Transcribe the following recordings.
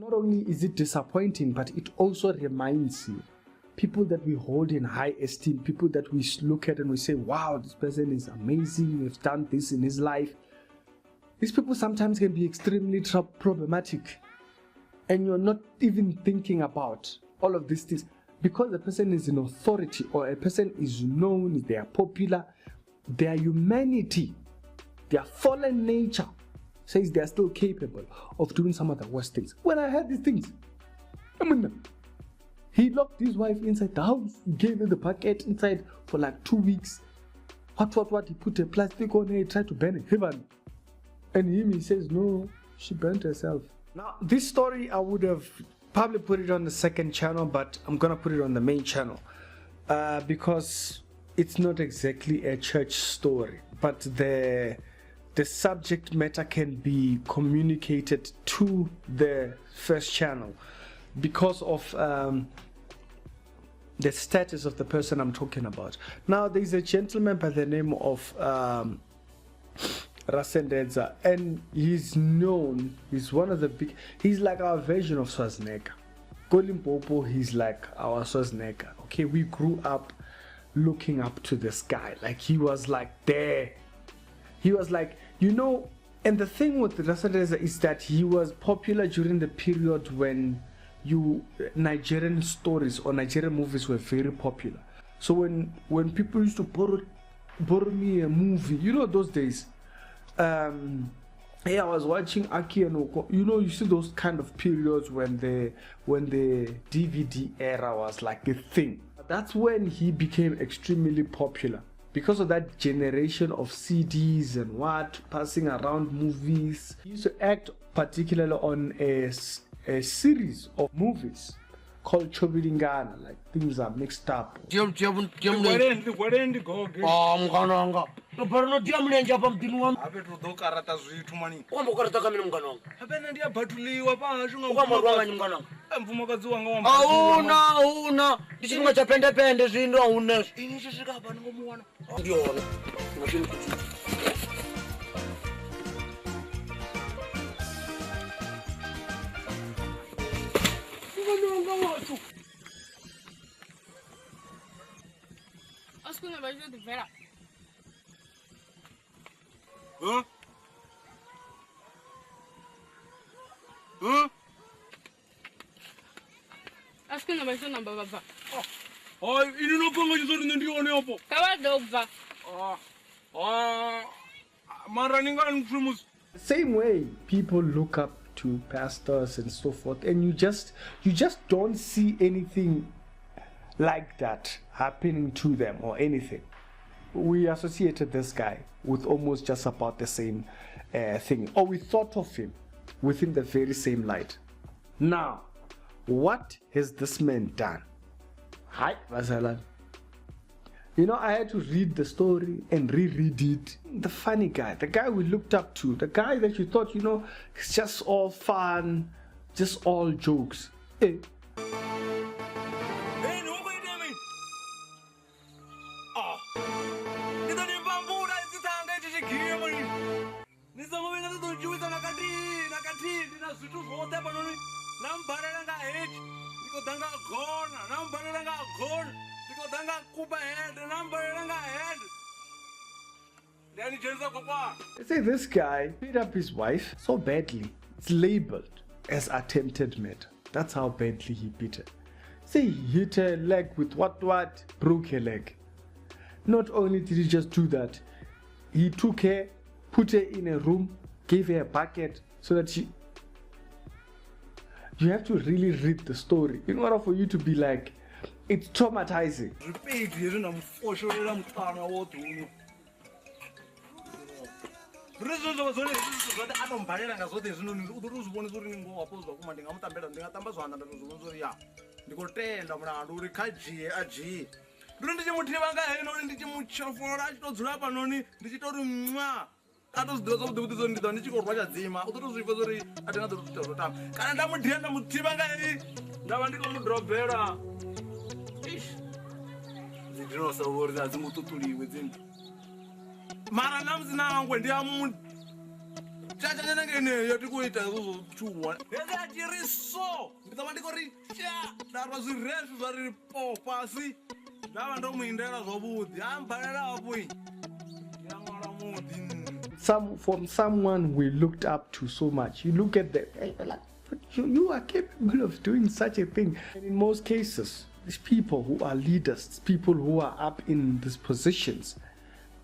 Not only is it disappointing, but it also reminds you people that we hold in high esteem, people that we look at and we say, wow, this person is amazing, we've done this in his life. These people sometimes can be extremely problematic, and you're not even thinking about all of these things because the person is in authority or a person is known, they are popular, their humanity, their fallen nature says they are still capable of doing some of the worst things. When I heard these things, he locked his wife inside the house, he gave her the bucket inside for like 2 weeks. What? He put a plastic on her, he tried to burn her. And he says, no, she burnt herself. Now, this story, I would have probably put it on the second channel, but I'm going to put it on the main channel because it's not exactly a church story, but the subject matter can be communicated to the first channel because of the status of the person I'm talking about. Now, there's a gentleman by the name of Rasendedza, and he's known, he's one of the big, he's like our version of Schwarzenegger. Limpopo, he's like our Schwarzenegger. Okay, we grew up looking up to this guy, like he was like there. He was like, you know, and the thing with Rasendedza is that he was popular during the period when Nigerian stories or Nigerian movies were very popular. So when people used to borrow me a movie, you know, those days, I was watching Aki and Oko. You know, you see those kind of periods when the DVD era was like a thing. That's when he became extremely popular because of that generation of CDs and passing around movies. He used to act particularly on a series of movies called tshovhilingana, like things are mixed up. Huh? Huh? Asking about your number, Baba. Oh, you don't know what you're doing on your phone. Same way people look up to pastors and so forth, and you just don't see anything like that happening to them or anything. We associated this guy with almost just about the same thing, or we thought of him within the very same light. Now, what has this man done? Hi, Vasalan. You know, I had to read the story and reread it. The funny guy, the guy we looked up to, the guy that you thought, you know, it's just all fun, just all jokes. Hey. They say this guy beat up his wife so badly, it's labeled as attempted murder. That's how badly he beat her. Say he hit her leg with what? Broke her leg. Not only did he just do that, he took her, put her in a room, gave her a bucket so that she... You have to really read the story in order for you to be like, it's traumatizing. So ndikori darwa zvirefu zvari pasi ndava ndomuindela zvavudhi ambhalela apo yamwala mudhi. From someone we looked up to so much, you look at them and you're like, you are capable of doing such a thing. And in most cases, these people who are leaders, people who are up in these positions,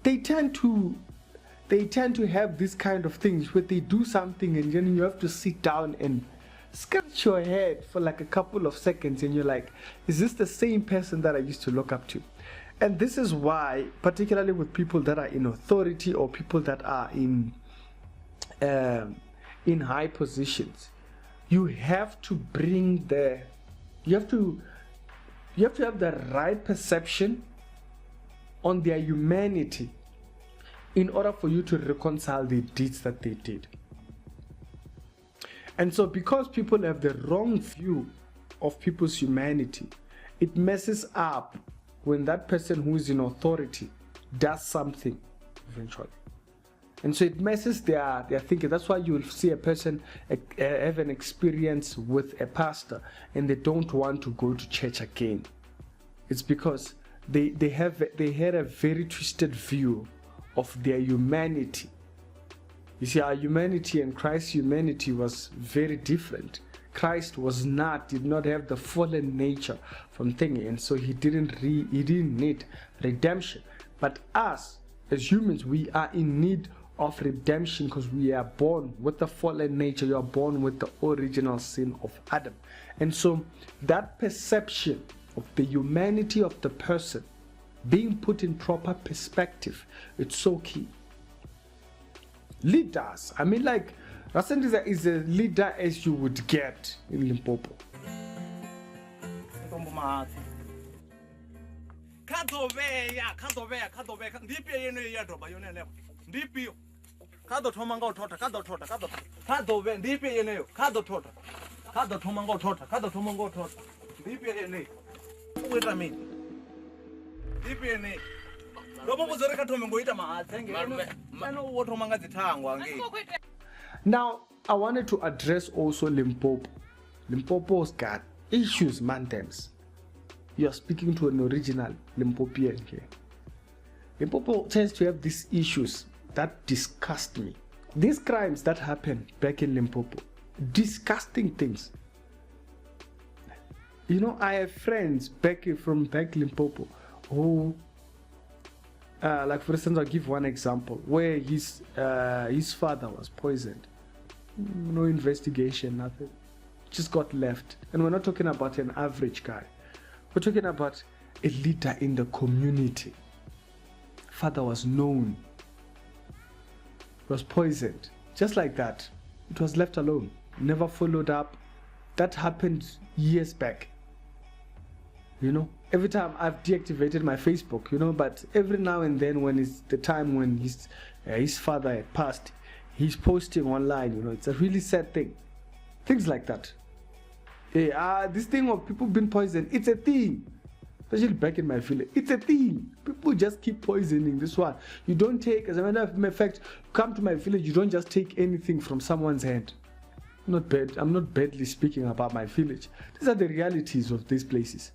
they tend to have this kind of things where they do something and then you have to sit down and scratch your head for like a couple of seconds and you're like, is this the same person that I used to look up to? And this is why, particularly with people that are in authority or people that are in high positions, you have to bring you have to have the right perception on their humanity in order for you to reconcile the deeds that they did. And so because people have the wrong view of people's humanity, it messes up when that person who is in authority does something eventually. And so it messes their thinking. That's why you will see a person have an experience with a pastor and they don't want to go to church again. It's because they had a very twisted view of their humanity. You see, our humanity and Christ's humanity was very different. Christ did not have the fallen nature from thinking, and so he didn't need redemption. But us as humans, we are in need of redemption because we are born with the fallen nature. You are born with the original sin of Adam. And so that perception of the humanity of the person being put in proper perspective, it's so key. Leaders, I mean, like Rasendedza is a leader as you would get in Limpopo. Now, I wanted to address also Limpopo. Limpopo's got issues, man. You're speaking to an original Limpopian here. Limpopo tends to have these issues that disgust me. These crimes that happen back in Limpopo, disgusting things. You know, I have friends back Limpopo who, like for instance, I'll give one example where his father was poisoned. No investigation, nothing. Just got left. And we're not talking about an average guy. We're talking about a leader in the community. Father was known. Was poisoned. Just like that. It was left alone. Never followed up. That happened years back. You know, every time I've deactivated my Facebook, you know, but every now and then when it's the time when his father had passed, he's posting online, you know. It's a really sad thing. Things like that. This thing of people being poisoned, it's a thing. Especially back in my village, it's a thing. People just keep poisoning this one. You don't take, as a matter of fact, come to my village, you don't just take anything from someone's hand. I'm not badly speaking about my village. These are the realities of these places.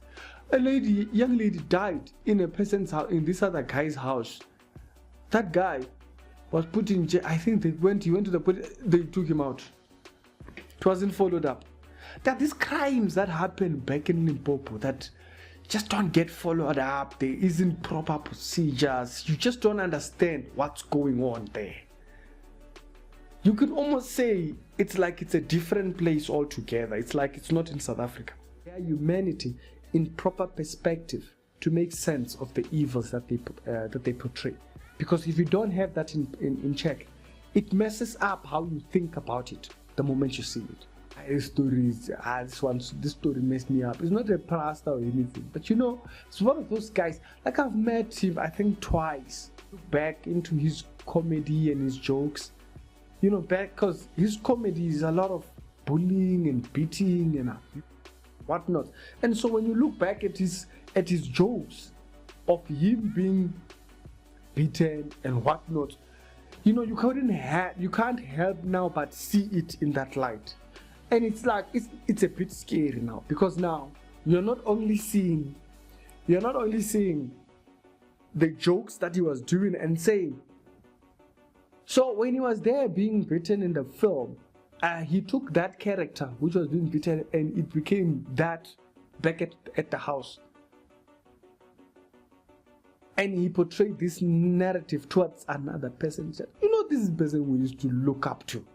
Young lady died in a person's house, in this other guy's house. That guy was put in jail. I think he went to the police, they took him out. It wasn't followed up. There are these crimes that happen back in Limpopo that just don't get followed up. There isn't proper procedures. You just don't understand what's going on there. You could almost say it's like it's a different place altogether. It's like it's not in South Africa. Their humanity in proper perspective to make sense of the evils that they portray. Because if you don't have that in check, it messes up how you think about it the moment you see it. This story messed me up. It's not a pastor or anything, but you know, it's one of those guys. Like I've met him, I think twice. Back into his comedy and his jokes, you know, back because his comedy is a lot of bullying and beating and whatnot. And so when you look back at his jokes of him being beaten and whatnot, you know, you can't help now but see it in that light. And it's like it's a bit scary now, because now you're not only seeing the jokes that he was doing and saying. So when he was there being beaten in the film, he took that character which was being beaten and it became that back at the house. And he portrayed this narrative towards another person. He said, this is the person we used to look up to.